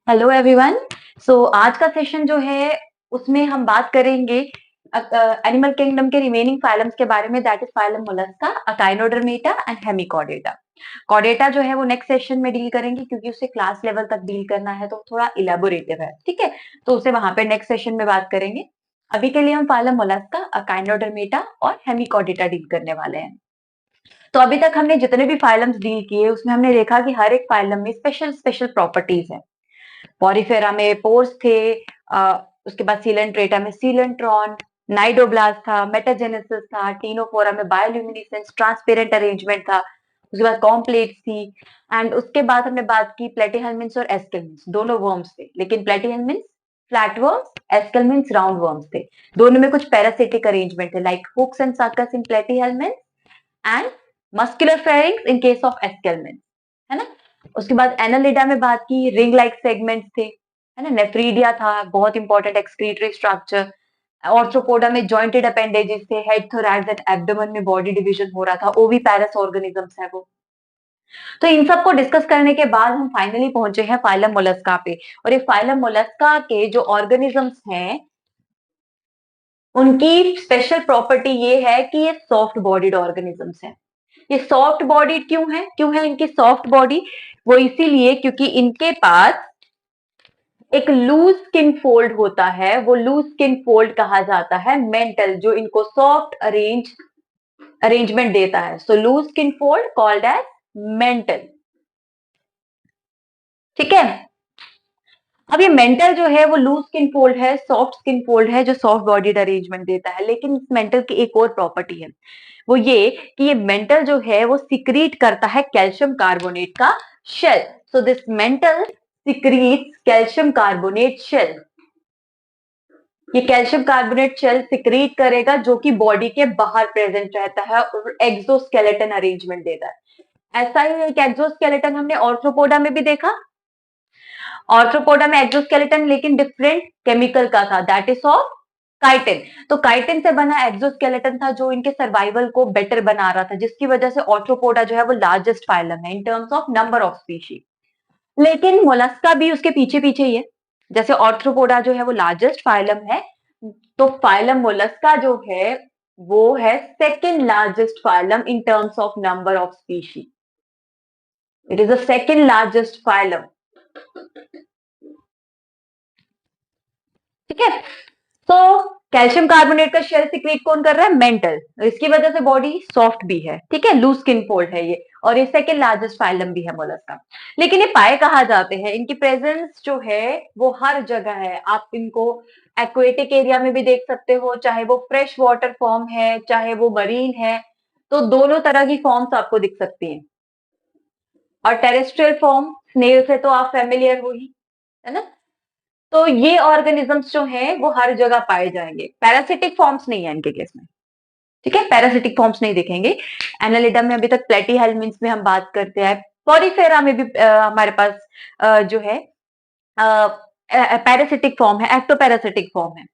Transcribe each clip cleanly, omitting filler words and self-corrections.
Hello everyone. आज का session जो है उसमें हम बात करेंगे एनिमल किंगडम के रिमेनिंग फाइलम्स के बारे में, that is phylum Mollusca, Echinodermata and Hemichordata. Chordata जो है वो नेक्स्ट सेशन में डील करेंगे क्योंकि उसे क्लास लेवल तक डील करना है तो थोड़ा इलेबोरेटिव है, ठीक है। तो उसे वहां पे नेक्स्ट सेशन में बात करेंगे। अभी के लिए हम फाइलम मोलस्का, अकाइनोडर्मेटा और हेमिकॉर्डेटा डील करने वाले हैं। तो अभी तक हमने जितने भी फाइलम्स डील किए उसमें हमने देखा कि हर एक फाइलम में स्पेशल स्पेशल प्रॉपर्टीज है। पॉरीफेरा में पोर्स थे, उसके बाद सीलेंट्रेटा में सीलेंट्रॉन, नाइडोब्लास्ट था, मेटाजेनेसिस था, टीनोफोरा में बायोल्यूमिनेसेंस, ट्रांसपेरेंट अरेंजमेंट था, उसके बाद कॉम्प्लेक्स थी। एंड उसके बाद हमने बात की प्लेटीहेल्मिन्थ्स और एस्केल्मिन्थ्स, दोनों वर्म्स थे, लेकिन Platyhelminthes flat worms, Aschelminthes round worms थे। दोनों में कुछ पैरासिटिक अरेंजमेंट है, like hooks and suckers in Platyhelminthes and muscular pharynx in case of Aschelminthes, है ना। उसके बाद एनालिडा में बात की, रिंग लाइक सेगमेंट्स थे, है ना। नेफ्रीडिया था, बहुत इंपॉर्टेंट एक्सक्रीटरी स्ट्रक्चर। ऑर्थ्रोपोडा में जॉइंटेड अपेंडेजेस थे, हेड, थोरैक्स एंड एब्डोमेन में बॉडी डिवीजन हो रहा था, ओविपैरस ऑर्गेनिजम्स है वो। तो इन सबको डिस्कस करने के बाद हम फाइनली पहुंचे हैं फाइलम मोलस्का पे। और ये फाइलम मोलस्का के जो ऑर्गेनिजम्स हैं उनकी स्पेशल प्रॉपर्टी ये है कि ये सॉफ्ट बॉडीड ऑर्गेनिजम्स हैं। ये सॉफ्ट बॉडी क्यों है इनकी सॉफ्ट बॉडी? वो इसीलिए क्योंकि इनके पास एक लूज स्किन फोल्ड होता है, वो लूज स्किन फोल्ड कहा जाता है मेंटल, जो इनको सॉफ्ट अरेंजमेंट देता है। So loose skin fold called as mantle, ठीक है। अब ये मेंटल जो है वो लूज स्किन फोल्ड है, सॉफ्ट स्किन फोल्ड है, जो सॉफ्ट बॉडीड अरेंजमेंट देता है। लेकिन इस मेंटल की एक और प्रॉपर्टी है, वो ये कि ये मेंटल जो है वो सिक्रीट करता है कैल्शियम कार्बोनेट का shell. So this mantle secretes calcium carbonate shell. ये कैल्शियम कार्बोनेट शेल सिक्रीट करेगा जो कि बॉडी के बाहर प्रेजेंट रहता है और एक्सोस्केलेटन अरेंजमेंट देता है। ऐसा ही एक एक्सोस्केलेटन हमने ऑर्थ्रोपोडा में भी देखा। ऑर्थ्रोपोडा में एक्सोस्केलेटन लेकिन डिफरेंट केमिकल का था, दैट इज ऑफ काइटिन। तो काइटिन से बना एक्सोस्केलेटन था जो इनके सर्वाइवल को बेटर बना रहा था, जिसकी वजह से ऑर्थ्रोपोडा जो है वो लार्जेस्ट फाइलम है in terms of number of species. लेकिन मोलस्का भी उसके पीछे पीछे ही है। जैसे ऑर्थ्रोपोडा जो है वो लार्जेस्ट फाइलम है, तो फाइलम मोलस्का जो है वो है second largest phylum in terms of number of species. It is the second largest phylum, ठीक है। तो कैल्शियम कार्बोनेट का शेल सिक्रीट कौन कर रहा है? मेंटल। इसकी वजह से बॉडी सॉफ्ट भी है, ठीक है, लूज स्किन फोल्ड है ये, और ये सेकेंड लार्जेस्ट फाइलम भी है मोलस्का। लेकिन ये पाए कहाँ जाते हैं? इनकी प्रेजेंस जो है वो हर जगह है। आप इनको एक्वेटिक एरिया में भी देख सकते हो, चाहे वो फ्रेश वाटर फॉर्म है चाहे वो मरीन है, तो दोनों तरह की फॉर्म्स आपको दिख सकती हैं। और टेरेस्ट्रियल फॉर्म स्नेल से तो आप फेमिलियर हो ही, है ना। तो ये ऑर्गेनिजम्स जो हैं वो हर जगह पाए जाएंगे। पैरासिटिक फॉर्म्स नहीं है इनके केस में, ठीक है, पैरासिटिक फॉर्म्स नहीं दिखेंगे। एनालिडा में अभी तक प्लेटीहेल्मिन्थ्स में हम बात करते हैं। पॉरीफेरा में भी हमारे पास जो है पैरासिटिक फॉर्म है, एक्टोपैरासिटिक फॉर्म है।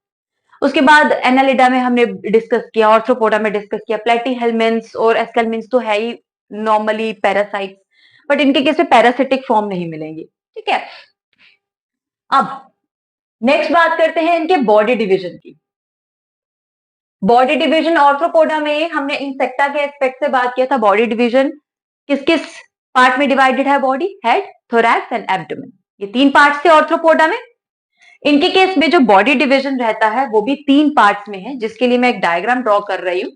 उसके बाद एनालिडा में हमने डिस्कस किया, ऑर्थ्रोपोडा में डिस्कस किया, प्लेटीहेल्मिन्थ्स और एस्केल्मिन्थ्स तो है ही नॉर्मली पैरासाइट्स, बट इनके केस में पैरासिटिक फॉर्म नहीं मिलेंगी, ठीक है। अब नेक्स्ट बात करते हैं इनके बॉडी डिवीजन की। बॉडी डिवीजन ऑर्थ्रोपोडा में हमने इंसेक्टा के एस्पेक्ट से बात किया था। बॉडी डिवीजन किस किस पार्ट में डिवाइडेड है? Body, head, thorax and abdomen, ये तीन पार्ट्स थे ऑर्थ्रोपोडा में। इनके केस में जो बॉडी डिवीजन रहता है वो भी तीन पार्ट्स में है, जिसके लिए मैं एक डायग्राम ड्रॉ कर रही हूं।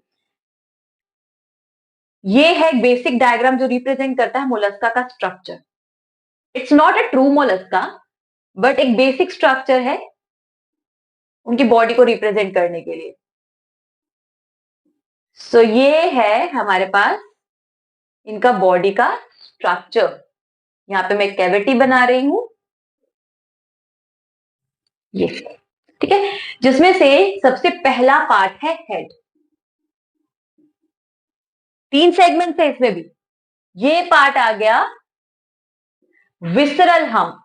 ये है एक बेसिक डायग्राम जो रिप्रेजेंट करता है मोलस्का का structure. It's not a true Mollusca, but एक बेसिक स्ट्रक्चर है उनकी बॉडी को रिप्रेजेंट करने के लिए। सो ये है हमारे पास इनका बॉडी का स्ट्रक्चर। यहाँ पे मैं कैविटी बना रही हूं, ये, ठीक है, जिसमें से सबसे पहला पार्ट है हेड। तीन सेगमेंट है इसमें भी। ये पार्ट आ गया विसरल हम्प।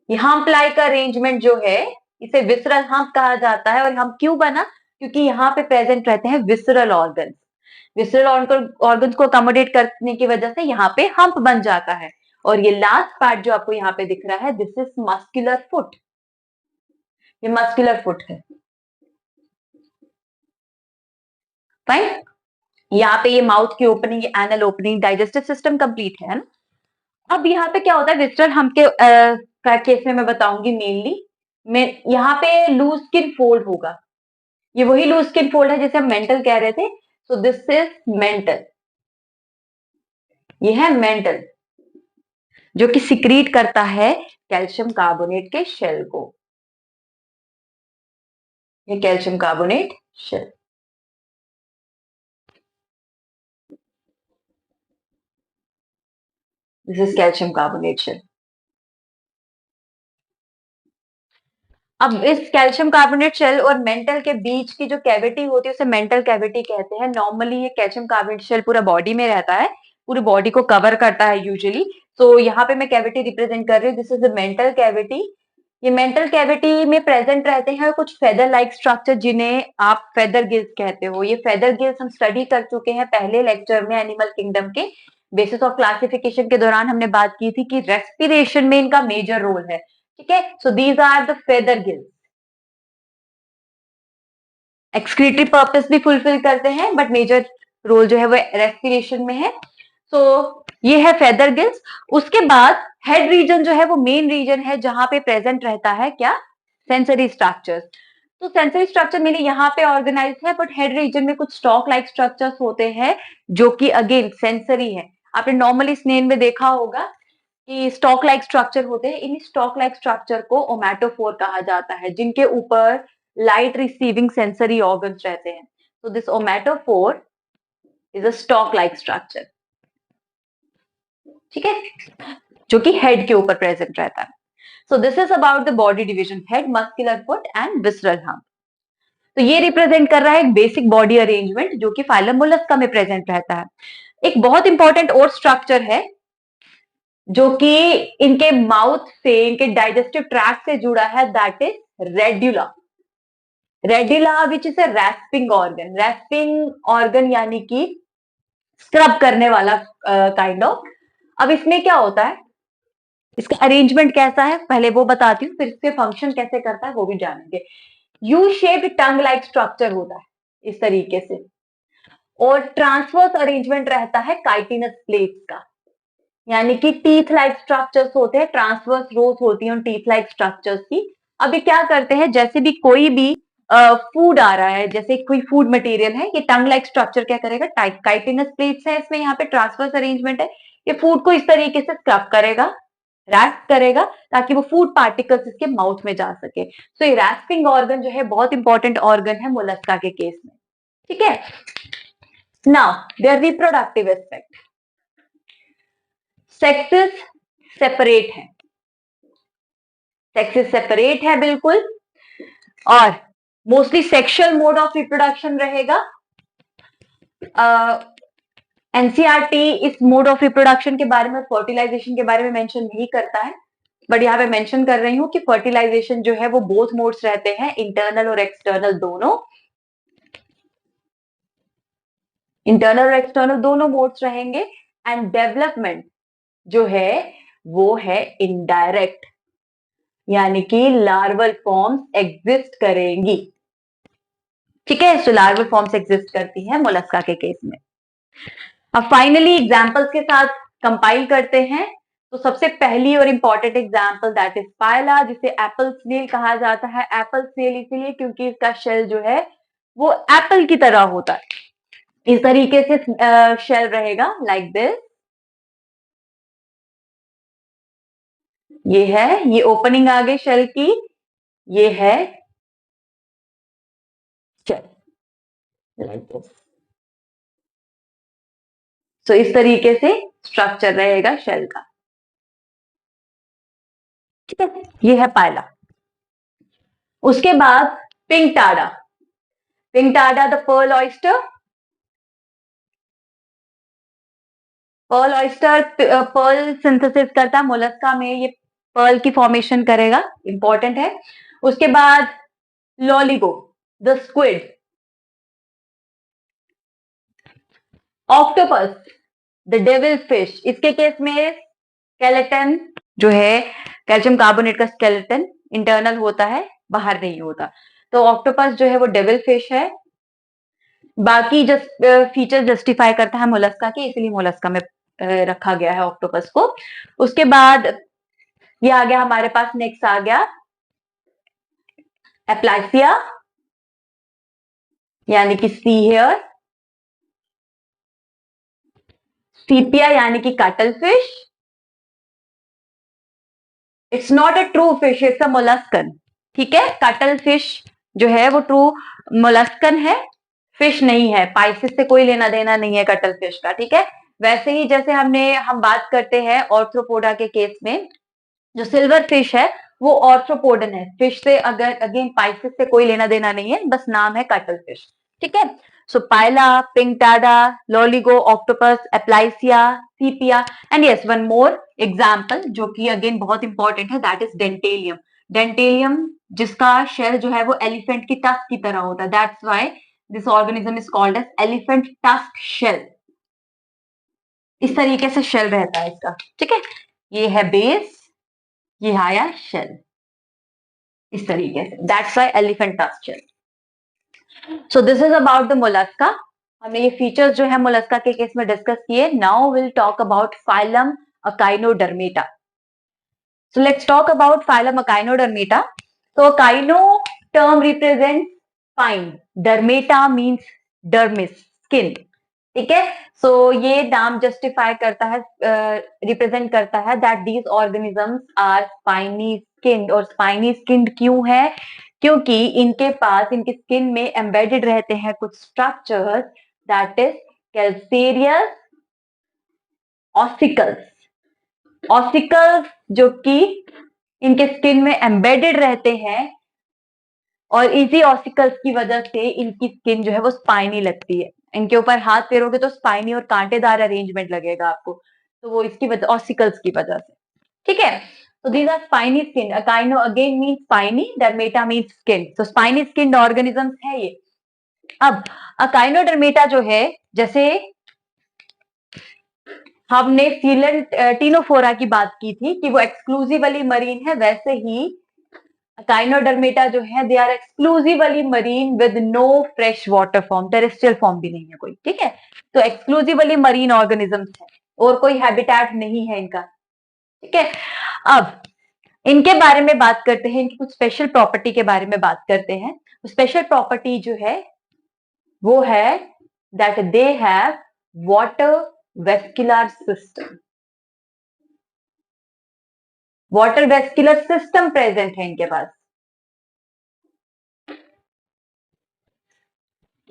ये हम्प लाइक अरेंजमेंट जो है इसे विसरल हम्प कहा जाता है। और हम्प क्यों बना? क्योंकि यहाँ पे प्रेजेंट रहते हैं विसरल ऑर्गन्स। विसरल ऑर्गन्स को अकोमोडेट करने की वजह से यहाँ पे हम्प बन जाता है। और ये लास्ट पार्ट जो आपको यहाँ पे दिख रहा है, दिस इज मस्कुलर फुट, ये मस्कुलर फुट है। फाइन। यहाँ पे ये माउथ की opening, anal opening, digestive system complete है ना। अब यहाँ पे क्या होता है विजिटर हम के केस में मैं बताऊंगी मेनली, मैं यहाँ पे लूज स्किन फोल्ड होगा, ये वही लूज स्किन फोल्ड है जिसे हम मेंटल कह रहे थे। सो दिस इज मेंटल, ये है मेंटल जो कि सिक्रीट करता है कैल्शियम कार्बोनेट के शेल को, ये calcium carbonate shell. This is calcium carbonate shell. अब इस कैल्शियम कार्बोनेट शेल और मेंटल के बीच की जो कैविटी होती है उसे मेंटल कैविटी कहते हैं। नॉर्मली ये कैल्शियम कार्बोनेट शेल पूरा बॉडी में रहता है, पूरी बॉडी को कवर करता है यूजुअली। तो यहाँ पे मैं कैविटी रिप्रेजेंट कर रही हूँ, this is the mantle cavity. ये मेंटल कैविटी में प्रेजेंट रहते हैं कुछ फेदर लाइक स्ट्रक्चर जिन्हें आप फेदर गिल्स कहते हो। ये फेदर गिल्स हम स्टडी कर चुके हैं पहले लेक्चर में एनिमल किंगडम के बेसिस ऑफ क्लासिफिकेशन के दौरान हमने बात की थी कि रेस्पिरेशन में इनका मेजर रोल है। ठीक है, so these are the feather gills, excretory purpose भी फुलफिल करते हैं बट मेजर रोल जो है वो रेस्पिरेशन में है। तो ये है फेदर गिल्स। उसके बाद हेड रीजन जो है वो मेन रीजन है जहां पे प्रेजेंट रहता है क्या, सेंसरी स्ट्रक्चर्स। तो सेंसरी स्ट्रक्चर मेनली यहाँ पे ऑर्गेनाइज है बट हेड रीजन में कुछ स्टॉक लाइक स्ट्रक्चर्स होते हैं जो कि अगेन सेंसरी है। आपने नॉर्मली स्नेल में देखा होगा कि स्टॉक लाइक स्ट्रक्चर होते हैं, इन स्टॉक लाइक स्ट्रक्चर को ओमेटोफोर कहा जाता है जिनके ऊपर लाइट रिसीविंग सेंसरी ऑर्गन्स रहते हैं। तो this ommatophore is a stalk like structure, ठीक है, जो कि हेड के ऊपर प्रेजेंट रहता है। सो this is about the body division, head, muscular foot and visceral hump. तो ये रिप्रेजेंट कर रहा है एक बेसिक बॉडी अरेंजमेंट जो कि फाइलम मोलस्का में प्रेजेंट रहता है। एक बहुत इंपॉर्टेंट और स्ट्रक्चर है जो कि इनके माउथ से, इनके डाइजेस्टिव ट्रैक्ट से जुड़ा है, that is radula. Radula which is a रैस्पिंग organ, रैस्पिंग organ यानी कि स्क्रब करने वाला काइंड ऑफ। अब इसमें क्या होता है, इसका अरेंजमेंट कैसा है पहले वो बताती हूँ, फिर इसके फंक्शन कैसे करता है वो भी जानेंगे। U shaped tongue like structure होता है इस तरीके से, और ट्रांसवर्स अरेंजमेंट रहता है काइटिनस प्लेट्स का, यानी कि टीथ लाइक स्ट्रक्चर्स होते हैं, ट्रांसवर्स रोज होती हैं उन टीथ लाइक स्ट्रक्चर्स की। अब ये क्या करते हैं, जैसे भी कोई भी फूड आ रहा है, जैसे कोई फूड मटेरियल है, ये टंग लाइक स्ट्रक्चर क्या करेगा, काइटिनस प्लेट्स है इसमें, यहाँ पे ट्रांसवर्स अरेंजमेंट है, ये फूड को इस तरीके से स्क्रब करेगा, रैस्प करेगा ताकि वो फूड पार्टिकल्स इसके माउथ में जा सके। तो ये रैस्पिंग ऑर्गन जो है बहुत इंपॉर्टेंट ऑर्गन है मोलस्का के केस में, ठीक है। Now there reproductive aspect, sexes separate है, सेक्सेस सेपरेट है बिल्कुल, और mostly sexual mode of reproduction रहेगा। एनसीईआरटी इस मोड ऑफ रिप्रोडक्शन के बारे में, फर्टिलाइजेशन के बारे में मेंशन नहीं करता है, बट यहाँ पे मेंशन कर रही हूँ कि फर्टिलाइजेशन जो है वो बोथ मोड्स रहते हैं, इंटरनल और एक्सटर्नल दोनों, इंटरनल और एक्सटर्नल दोनों मोड्स रहेंगे। एंड डेवलपमेंट जो है वो है इनडायरेक्ट, यानी कि लार्वल फॉर्म्स एग्जिस्ट करेंगी, ठीक है। सो लार्वल फॉर्म्स एग्जिस्ट करती है मोलस्का के केस में। अब फाइनली एग्जांपल्स के साथ कंपाइल करते हैं। तो सबसे पहली और इंपॉर्टेंट एग्जांपल दैट इज पायला, जिसे एप्पल स्नेल कहा जाता है। एप्पल स्नेल इसीलिए क्योंकि इसका शेल जो है वो एप्पल की तरह होता है, इस तरीके से शेल रहेगा लाइक दिस, ये है, ये ओपनिंग आ गई शेल की, ये है शेल लाइक दिस। तो इस तरीके से स्ट्रक्चर रहेगा शेल का, ठीक है। ये है पायला। उसके बाद Pinctada, Pinctada the pearl oyster, pearl oyster pearl synthesis करता है मोलस्का में, ये पर्ल की फॉर्मेशन करेगा, इंपॉर्टेंट है। उसके बाद Loligo the squid, octopus the devil fish, इसके केस में स्केलेटन जो है कैल्शियम कार्बोनेट का स्केलेटन इंटरनल होता है, बाहर नहीं होता। तो ऑक्टोपस जो है वो डेविल फिश है। बाकी जस्ट फीचर जस्टिफाई करता है मोलस्का के, इसलिए मोलस्का में रखा गया है ऑक्टोपस को। उसके बाद ये आ गया हमारे पास, नेक्स्ट आ गया एप्लासिया यानी कि सी हेयर, सीपिया यानी कि काटल fish. It's not a true fish, it's a molluscan. ठीक है, काटल फिश जो है वो ट्रू मोलस्कन है, फिश नहीं है। पाइसिस से कोई लेना देना नहीं है कटल फिश का। ठीक है, वैसे ही जैसे हम बात करते हैं ऑर्थ्रोपोडा के केस में, जो सिल्वर फिश है वो ऑर्थ्रोपोडन है, फिश से अगर अगेन पाइसिस से कोई लेना देना नहीं है, बस नाम है कटल फिश। ठीक है, so Pila, Pinctada, Loligo, octopus, Aplysia, Sepia, and yes one more example जो कि अगेन बहुत इंपॉर्टेंट है, दैट इज डेंटेलियम। डेंटेलियम जिसका शेल जो है वो एलिफेंट की टस्क की तरह होता है, that's why this organism is called as elephant tusk shell. इस तरीके से शेल रहता है इसका। ठीक है, ये है बेस, ये आया शेल, इस तरीके से, that's why elephant tusk shell. So this is about the Mollusca. हमने ये फीचर्स जो है मोलस्का के केस में डिस्कस किए। Now will talk about phylum Echinodermata. So let's talk about phylum Echinodermata. So Echino term represents spine. Dermata means dermis, skin. ठीक है, सो ये नाम जस्टिफाई करता है, रिप्रेजेंट करता है that these organisms are spiny skinned. और स्पाइनी स्किन्ड क्यों है? क्योंकि इनके पास, इनकी स्किन में एम्बेडेड रहते हैं कुछ structures, that is calcareous ossicles. Ossicles जो कि इनके स्किन में एम्बेडेड रहते हैं, और इसी ऑसिकल्स की वजह से इनकी स्किन जो है वो स्पाइनी लगती है। इनके ऊपर हाथ फेरोगे तो स्पाइनी और कांटेदार अरेंजमेंट लगेगा आपको, तो वो इसकी वजह, ऑसिकल्स की वजह से। ठीक है, तो these are spiny skin. Echino again mean spiny, dermata mean skin, तो स्पाइनी स्किन ऑर्गेनिजम्स है ये। अब अकाइनोडर्मेटा जो है, जैसे हमने सीलन टीनोफोरा की बात की थी कि वो एक्सक्लूसिवली मरीन है, वैसे ही अकाइनोडर्मेटा जो है they are exclusively marine with no fresh water form, terrestrial form भी नहीं है कोई। ठीक है, तो एक्सक्लूसिवली मरीन ऑर्गेनिजम्स है और कोई हैबिटेट नहीं है इनका। ठीक है, अब इनके बारे में बात करते हैं, इनकी कुछ स्पेशल प्रॉपर्टी के बारे में बात करते हैं। स्पेशल प्रॉपर्टी जो है वो है that they have water vascular system. Water vascular system present है इनके पास।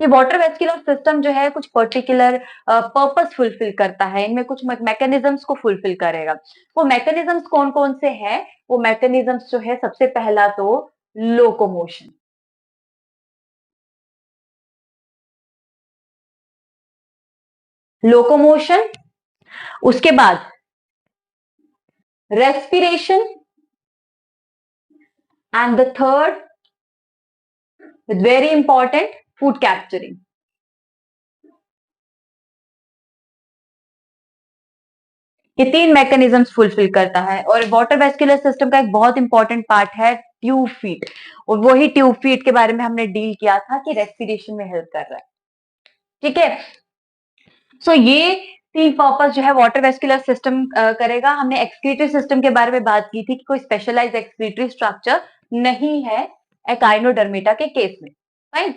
ये वाटर वेस्कुलर सिस्टम जो है कुछ पर्टिकुलर पर्पस फुलफिल करता है, इनमें कुछ मैकेनिज्म्स को फुलफिल करेगा। वो मैकेनिज्म्स कौन कौन से हैं? वो मैकेनिज्म्स जो है, सबसे पहला तो लोकोमोशन। लोकोमोशन, उसके बाद respiration, and the third very important, food capturing. ये तीन मैकेनिज्म्स फुलफिल करता है। और वाटर वेस्कुलर सिस्टम का एक बहुत इंपॉर्टेंट पार्ट है ट्यूब फीट, और वही ट्यूब फीट के बारे में हमने डील किया था कि रेस्पिरेशन में हेल्प कर रहा है। ठीक है, सो ये तीन पर्पस जो है वाटर वेस्कुलर सिस्टम करेगा। हमने एक्सक्रीटरी सिस्टम के बारे में बात की थी कि कोई स्पेशलाइज एक्सक्रीटरी स्ट्रक्चर नहीं है एकाइनोडर्मेटा के केस में। Fine,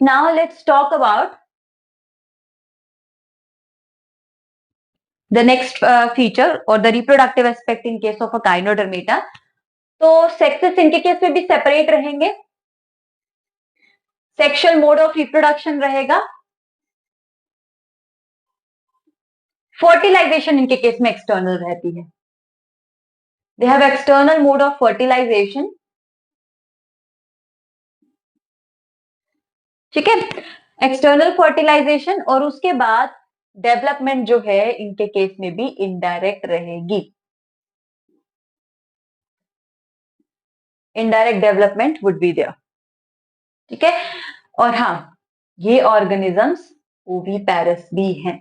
now let's talk about the next feature और the reproductive aspect in case of Echinodermata. तो सेक्सेस इनके केस में भी सेपरेट रहेंगे। सेक्सुअल मोड ऑफ रिप्रोडक्शन रहेगा। फर्टिलाइजेशन इनके केस में एक्सटर्नल रहती है। They have external mode of fertilization. ठीक है, एक्सटर्नल फर्टिलाइजेशन, और उसके बाद डेवलपमेंट जो है इनके केस में भी इनडायरेक्ट रहेगी। Indirect development would be there. ठीक है, और हाँ, ये ऑर्गेनिजम्स ओवीपैरस भी हैं।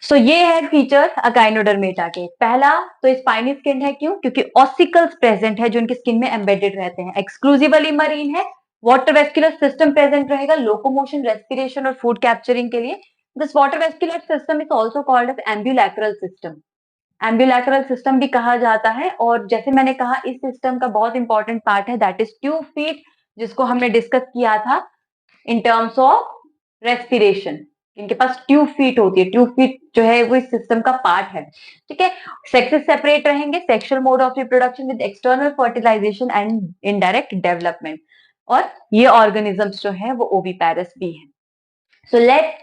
सो ये है फीचर अकाइनोडर्मेटा के। पहला तो स्पाइनी स्किन है, क्यों? क्योंकि ऑसिकल्स प्रेजेंट है जो उनकी स्किन में एम्बेडेड रहते हैं। एक्सक्लूसिवली मरीन है। वाटर वेस्कुलर सिस्टम प्रेजेंट रहेगा, लोकोमोशन, रेस्पिरेशन और फूड कैप्चरिंग के लिए। This water vascular system is also called as ambulacral system. Ambulacral system भी कहा जाता है। और जैसे मैंने कहा, इस सिस्टम का बहुत इंपॉर्टेंट पार्ट है, दैट इज ट्यूब फीट, जिसको हमने डिस्कस किया था इन टर्म्स ऑफ रेस्पिरेशन। इनके पास ट्यूब फीट होती है। ट्यूब फीट जो है वो इस सिस्टम का पार्ट है। ठीक है। सेक्सेस सेपरेट रहेंगे, sexual mode of reproduction with external fertilization and indirect development. और ये ऑर्गेनिजम्स जो है वो ओविपेरस भी है। So let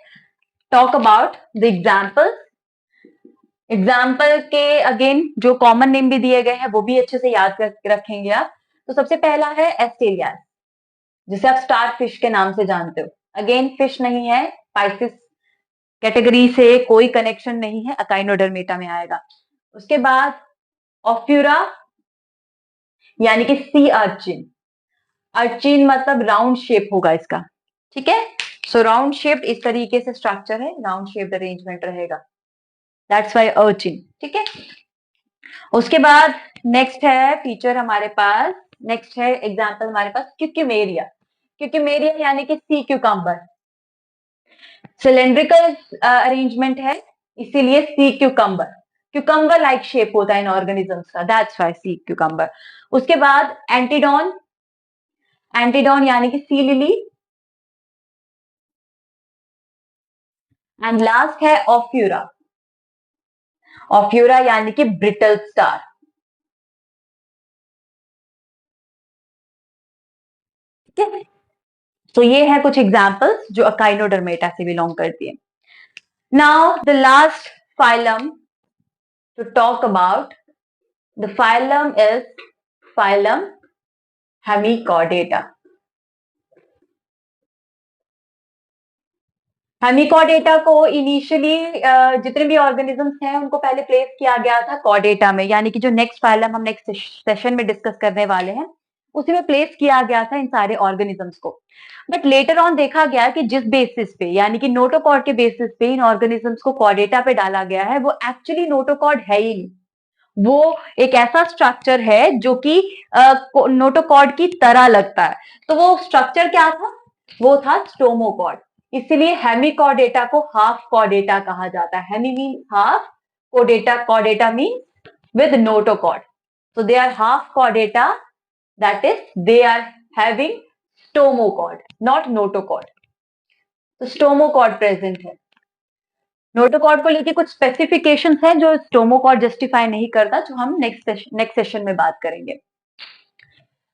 talk about the example. Example के अगेन जो कॉमन नेम भी दिए गए हैं वो भी अच्छे से याद रखेंगे आप। तो सबसे पहला है एस्टेलियास, जिसे आप स्टार फिश के नाम से जानते हो। अगेन फिश नहीं है, पाइसिस कैटेगरी से कोई कनेक्शन नहीं है, अकाइनोडर्मेटा में आएगा। उसके बाद ऑफ्यूरा, यानी कि सी अर्चिन। अर्चिन मतलब राउंड शेप होगा इसका। ठीक है। सो राउंड शेप इस तरीके से स्ट्रक्चर है, राउंड शेप्ड अरेंजमेंट रहेगा, दैट्स वाई अर्चिन। ठीक है। उसके बाद नेक्स्ट है फीचर हमारे पास, नेक्स्ट है एग्जाम्पल हमारे पास क्यूक्यूमेरिया। क्यूक्यूमेरिया यानी कि सी क्यूकम्बर। सिलेंड्रिकल अरेंजमेंट है, इसीलिए सी क्यूकम्बर। क्यूकम्बर लाइक शेप होता है इन ऑर्गेनिजम्स का, दैट्स व्हाई सी क्यूकम्बर। उसके बाद एंटीडॉन, एंटीडॉन यानी कि सी लिली। एंड लास्ट है ऑफ्यूरा, ऑफ्यूरा यानी कि ब्रिटल स्टार। ठीक है। तो ये है कुछ एग्जांपल्स जो अकाइनोडर्मेटा से बिलोंग करती है। Now the last phylum to talk about, the phylum is phylum Hemichordata. Hemichordata को इनिशियली जितने भी ऑर्गेनिजम्स हैं उनको पहले प्लेस किया गया था कॉर्डेटा में, यानी कि जो नेक्स्ट फाइलम हम नेक्स्ट सेशन में डिस्कस करने वाले हैं उसी में प्लेस किया गया था इन सारे ऑर्गेनिजम्स को। बट लेटर ऑन देखा गया कि जिस बेसिस पे, यानी कि नोटोकॉर्ड के बेसिस पे इन ऑर्गेनिजम्स को कॉर्डेटा पे डाला गया है, वो एक्चुअली नोटोकॉर्ड है ही नहीं। वो एक ऐसा स्ट्रक्चर है जो कि नोटोकॉर्ड की तरह लगता है। तो वो स्ट्रक्चर क्या था? वो था स्टोमोकॉर्ड। इसलिए हेमिकॉर्डेटा को हाफ कॉर्डेटा कहा जाता है। Hemi mean half, Chordata, Chordata mean with notochord. So they are half chordata, that is they are having stomochord, not notochord. तो स्टोमोकॉर्ड प्रेजेंट है। नोटोकॉर्ड को लेके कुछ स्पेसिफिकेशंस हैं जो स्टोमोकॉर्ड जस्टिफाई नहीं करता, जो हम नेक्स्ट सेशन में बात करेंगे।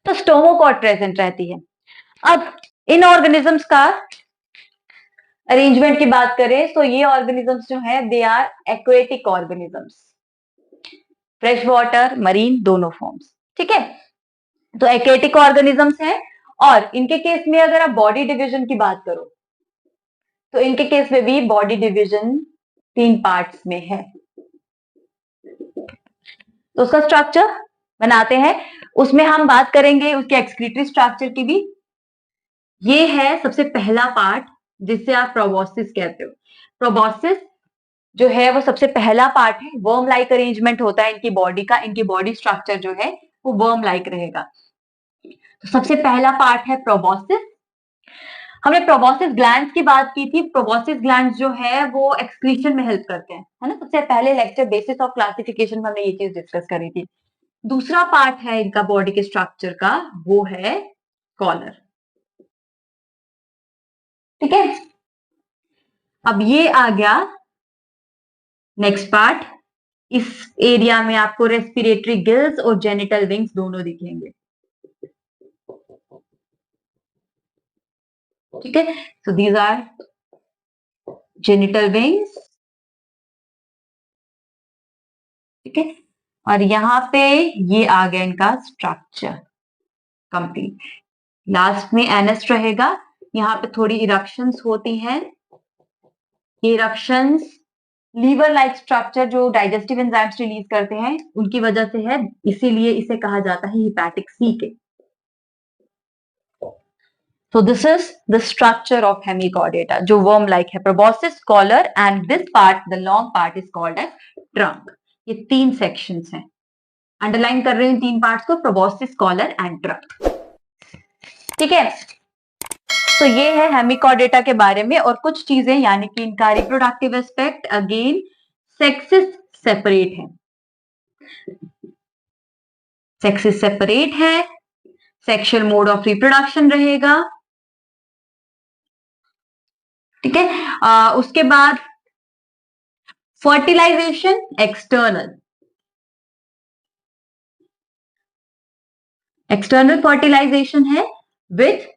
तो स्टोमोकॉर्ड प्रेजेंट रहती है। अब इन ऑर्गेनिजम्स का अरेंजमेंट की बात करें तो ये ऑर्गेनिजम्स जो है they are aquatic organisms, fresh water, marine, दोनों फॉर्म्स। ठीक है। तो एक्वेटिक ऑर्गेनिजम्स हैं। और इनके केस में अगर आप बॉडी डिवीजन की बात करो तो इनके केस में भी बॉडी डिवीजन 3 पार्ट्स में है। तो उसका स्ट्रक्चर बनाते हैं, उसमें हम बात करेंगे उसके एक्सक्रीटरी स्ट्रक्चर की भी। ये है सबसे पहला पार्ट जिसे आप प्रोबॉस्सिस कहते हो। प्रोबॉस्सिस जो है वो सबसे पहला पार्ट है। वर्म लाइक अरेंजमेंट होता है इनकी बॉडी का, इनकी बॉडी स्ट्रक्चर जो है वो वर्म लाइक रहेगा। तो सबसे पहला पार्ट है प्रोबॉस्सिस। हमने प्रोबॉस्सिस ग्लैंड्स की बात की थी। प्रोबॉस्सिस ग्लैंड्स जो है वो एक्सक्रीशन में हेल्प करते हैं, है ना। सबसे पहले लेक्चर बेसिस ऑफ क्लासिफिकेशन में हमने ये चीज डिस्कस करी थी। दूसरा पार्ट है इनका बॉडी के स्ट्रक्चर का, वो है कॉलर। ठीक है। अब ये आ गया नेक्स्ट पार्ट। इस एरिया में आपको रेस्पिरेटरी गिल्स और जेनिटल विंग्स दोनों दिखेंगे। ठीक है। So these are genital wings. ठीक है। और यहां पे ये आ गया इनका स्ट्रक्चर कंप्लीट। लास्ट में एनस रहेगा। यहाँ पे थोड़ी इरप्शंस होती हैं। ये इरप्शंस लीवर लाइक स्ट्रक्चर जो डाइजेस्टिव एंजाइम्स रिलीज करते हैं उनकी वजह से है, इसीलिए इसे कहा जाता है हिपैटिक सी के। So this is the structure of hemichordata, जो worm like है, proboscis, collar, and this part, the long part is called as trunk. ये 3 sections हैं. अंडरलाइन कर रहे हैं इन 3 पार्ट्स को, proboscis, collar and trunk. ठीक है. तो ये है हेमिकॉर्डेटा के बारे में. और कुछ चीजें यानी कि इनका reproductive aspect, again sexes separate है. सेक्सेस सेपरेट है. सेक्सुअल मोड ऑफ रिप्रोडक्शन रहेगा. ठीक है. उसके बाद फर्टिलाइजेशन एक्सटर्नल फर्टिलाइजेशन है विथ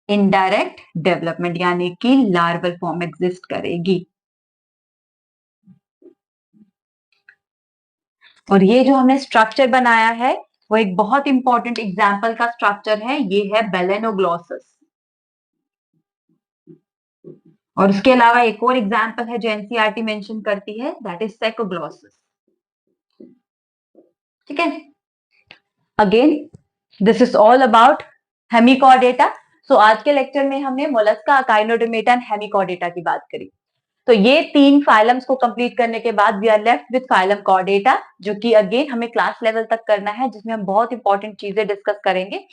इनडायरेक्ट डेवलपमेंट, यानी कि लार्वल फॉर्म एग्जिस्ट करेगी. और ये जो हमने स्ट्रक्चर बनाया है वो एक बहुत इंपॉर्टेंट एग्जाम्पल का स्ट्रक्चर है. ये है बेलेनोग्लॉसस. और उसके अलावा एक और एग्जाम्पल है जो एनसीईआरटी मेंशन करती है, दैट इज सेकोग्लॉसस. ठीक है. Again this is all about Hemichordata. So आज के लेक्चर में हमने मोलस्का, अकाइनोडर्मेटा एंड हेमिकॉर्डेटा की बात करी. तो ये 3 फाइलम्स को कंप्लीट करने के बाद we are left with phylum Chordata, जो कि अगेन हमें क्लास लेवल तक करना है, जिसमें हम बहुत इंपॉर्टेंट चीजें डिस्कस करेंगे.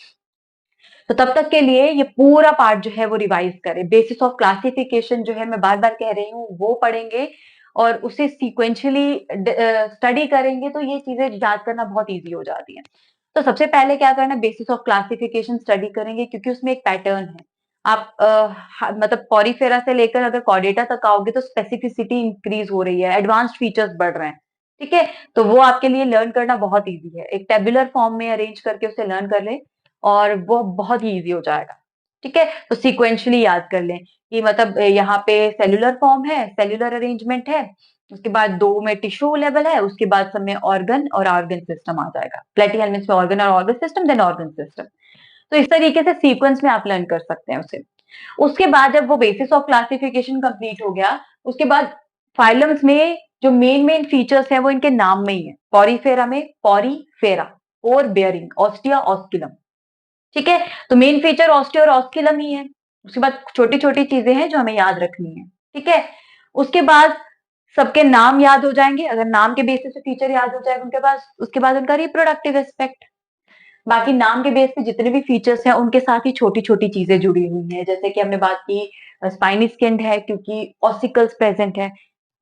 तो तब तक के लिए ये पूरा पार्ट जो है वो रिवाइज करें. बेसिस ऑफ क्लासिफिकेशन जो है मैं बार बार कह रही हूँ वो पढ़ेंगे और उसे सीक्वेंशियली स्टडी करेंगे, तो ये चीजें याद करना बहुत ईजी हो जाती है. तो सबसे पहले क्या करना है, बेसिस ऑफ क्लासिफिकेशन स्टडी करेंगे, क्योंकि उसमें एक पैटर्न है. आप मतलब पॉरीफेरा से लेकर अगर कॉर्डेटा तक आओगे तो स्पेसिफिसिटी इंक्रीज हो रही है, एडवांस्ड फीचर्स बढ़ रहे हैं. ठीक है. तो वो आपके लिए लर्न करना बहुत ईजी है. एक टेबुलर फॉर्म में अरेंज करके उसे लर्न कर ले और वो बहुत ही ईजी हो जाएगा. ठीक है. तो सीक्वेंशियली याद कर लें कि मतलब यहाँ पे सेल्यूलर फॉर्म है, सेल्यूलर अरेंजमेंट है, उसके बाद 2 में टिश्यू लेवल है, उसके बाद सब में ऑर्गन और ऑर्गन सिस्टम आ जाएगा. प्लेटीहेल्मिन्थ में ऑर्गन और organ system, then organ system. तो इस तरीके से सीक्वेंस में आप लर्न कर सकते हैं उसे. उसके बाद जब वो बेसिस ऑफ क्लासिफिकेशन कंप्लीट हो गया, उसके बाद फाइलम्स में जो मेन फीचर्स हैं वो इनके नाम में ही है. पॉरीफेरा में पॉरीफेरा, और बेयरिंग, ऑस्टिया, ऑस्किलम. ठीक है. तो मेन फीचर ऑस्टिया और ऑस्किलम ही है. उसके बाद छोटी छोटी चीजें हैं जो हमें याद रखनी है. ठीक है. उसके बाद सबके नाम याद हो जाएंगे. अगर नाम के बेसिस पे फीचर याद हो जाएगा उनके पास, उसके बाद उनका रिप्रोडक्टिव एस्पेक्ट. बाकी नाम के बेस पे जितने भी फीचर्स हैं उनके साथ ही छोटी छोटी चीजें जुड़ी हुई हैं. जैसे कि हमने बात की स्पाइनी स्किन है क्योंकि ऑसिकल्स प्रेजेंट है.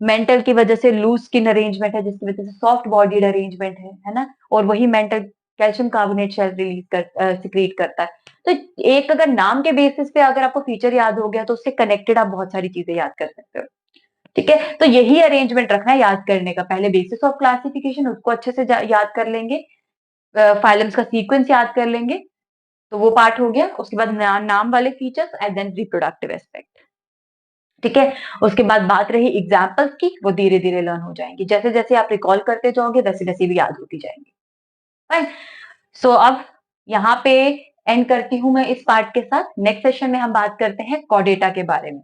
मेंटल की वजह से लूज स्किन अरेंजमेंट है, जिसकी वजह से सॉफ्ट बॉडीड अरेंजमेंट है ना. और वही mantle calcium carbonate shell release secrete करता है. तो एक अगर नाम के बेसिस पे अगर आपको फीचर याद हो गया तो उससे कनेक्टेड आप बहुत सारी चीजें याद कर सकते हो. ठीक है. तो यही अरेंजमेंट रखना है याद करने का. पहले बेसिस ऑफ क्लासिफिकेशन उसको अच्छे से याद कर लेंगे, फाइलम्स का सीक्वेंस याद कर लेंगे, तो वो पार्ट हो गया. उसके बाद नाम वाले features and then reproductive aspect. ठीक है. उसके बाद बात रही एग्जाम्पल्स की, वो धीरे धीरे लर्न हो जाएंगी. जैसे जैसे आप रिकॉल करते जाओगे वैसे वैसे भी याद होती जाएंगी. फाइन. सो अब यहाँ पे एंड करती हूँ मैं इस पार्ट के साथ. नेक्स्ट सेशन में हम बात करते हैं कॉर्डेटा के बारे में.